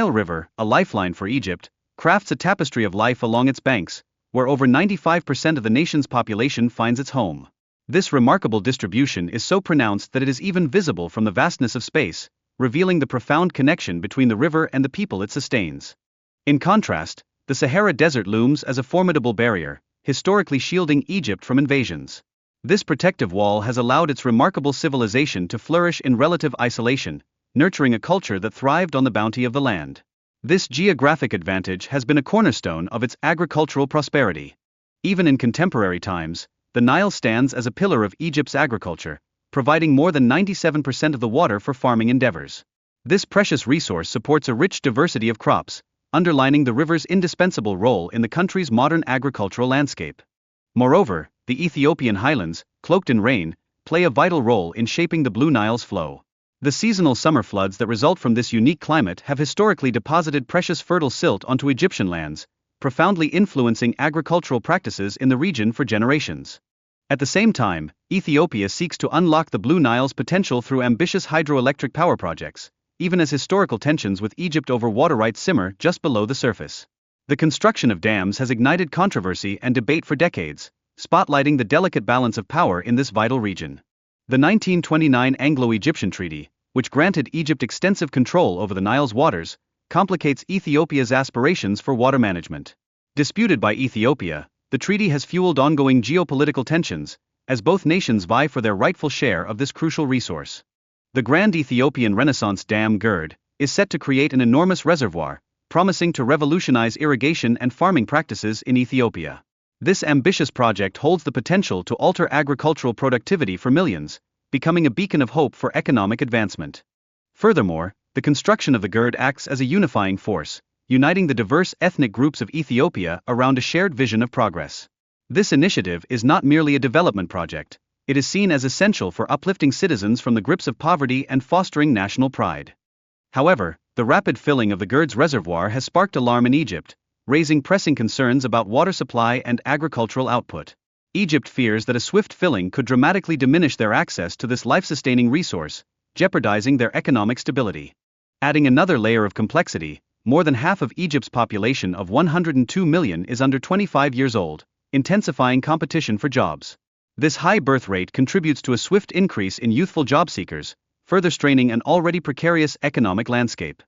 Nile River, a lifeline for Egypt, crafts a tapestry of life along its banks, where over 95% of the nation's population finds its home. This remarkable distribution is so pronounced that it is even visible from the vastness of space, revealing the profound connection between the river and the people it sustains. In contrast, the Sahara Desert looms as a formidable barrier, historically shielding Egypt from invasions. This protective wall has allowed its remarkable civilization to flourish in relative isolation, nurturing a culture that thrived on the bounty of the land. This geographic advantage has been a cornerstone of its agricultural prosperity. Even in contemporary times, the Nile stands as a pillar of Egypt's agriculture, providing more than 97% of the water for farming endeavors. This precious resource supports a rich diversity of crops, underlining the river's indispensable role in the country's modern agricultural landscape. Moreover, the Ethiopian highlands, cloaked in rain, play a vital role in shaping the Blue Nile's flow. The seasonal summer floods that result from this unique climate have historically deposited precious fertile silt onto Egyptian lands, profoundly influencing agricultural practices in the region for generations. At the same time, Ethiopia seeks to unlock the Blue Nile's potential through ambitious hydroelectric power projects, even as historical tensions with Egypt over water rights simmer just below the surface. The construction of dams has ignited controversy and debate for decades, spotlighting the delicate balance of power in this vital region. The 1929 Anglo-Egyptian Treaty, which granted Egypt extensive control over the Nile's waters, complicates Ethiopia's aspirations for water management. Disputed by Ethiopia, the treaty has fueled ongoing geopolitical tensions, as both nations vie for their rightful share of this crucial resource. The Grand Ethiopian Renaissance Dam GERD is set to create an enormous reservoir, promising to revolutionize irrigation and farming practices in Ethiopia. This ambitious project holds the potential to alter agricultural productivity for millions, becoming a beacon of hope for economic advancement. Furthermore, the construction of the GERD acts as a unifying force, uniting the diverse ethnic groups of Ethiopia around a shared vision of progress. This initiative is not merely a development project, it is seen as essential for uplifting citizens from the grips of poverty and fostering national pride. However, the rapid filling of the GERD's reservoir has sparked alarm in Egypt, raising pressing concerns about water supply and agricultural output. Egypt fears that a swift filling could dramatically diminish their access to this life-sustaining resource, jeopardizing their economic stability. Adding another layer of complexity, more than half of Egypt's population of 102 million is under 25 years old, intensifying competition for jobs. This high birth rate contributes to a swift increase in youthful job seekers, further straining an already precarious economic landscape.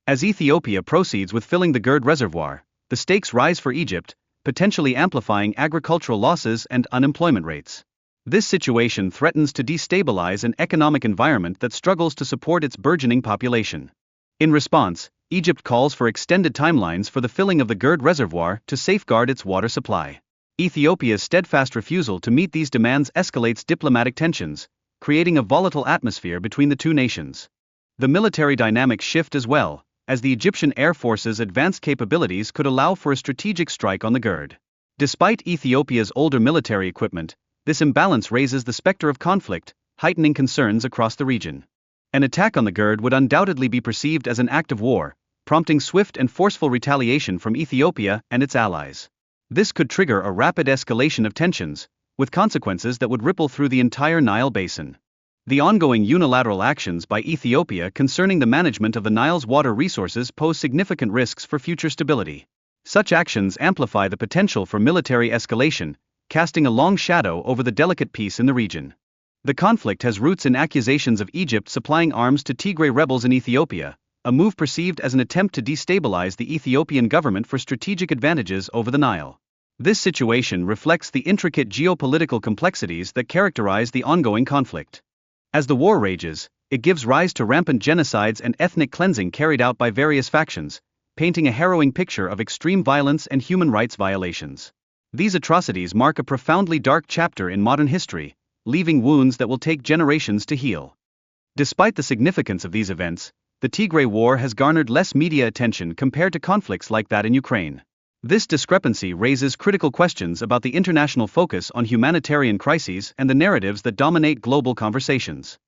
As Ethiopia proceeds with filling the GERD reservoir, the stakes rise for Egypt, potentially amplifying agricultural losses and unemployment rates. This situation threatens to destabilize an economic environment that struggles to support its burgeoning population. In response, Egypt calls for extended timelines for the filling of the GERD reservoir to safeguard its water supply. Ethiopia's steadfast refusal to meet these demands escalates diplomatic tensions, creating a volatile atmosphere between the two nations. The military dynamics shift as well, as the Egyptian Air Force's advanced capabilities could allow for a strategic strike on the GERD. Despite Ethiopia's older military equipment, this imbalance raises the specter of conflict, heightening concerns across the region. An attack on the GERD would undoubtedly be perceived as an act of war, prompting swift and forceful retaliation from Ethiopia and its allies. This could trigger a rapid escalation of tensions, with consequences that would ripple through the entire Nile basin. The ongoing unilateral actions by Ethiopia concerning the management of the Nile's water resources pose significant risks for future stability. Such actions amplify the potential for military escalation, casting a long shadow over the delicate peace in the region. The conflict has roots in accusations of Egypt supplying arms to Tigray rebels in Ethiopia, a move perceived as an attempt to destabilize the Ethiopian government for strategic advantages over the Nile. This situation reflects the intricate geopolitical complexities that characterize the ongoing conflict. As the war rages, it gives rise to rampant genocides and ethnic cleansing carried out by various factions, painting a harrowing picture of extreme violence and human rights violations. These atrocities mark a profoundly dark chapter in modern history, leaving wounds that will take generations to heal. Despite the significance of these events, the Tigray War has garnered less media attention compared to conflicts like that in Ukraine. This discrepancy raises critical questions about the international focus on humanitarian crises and the narratives that dominate global conversations.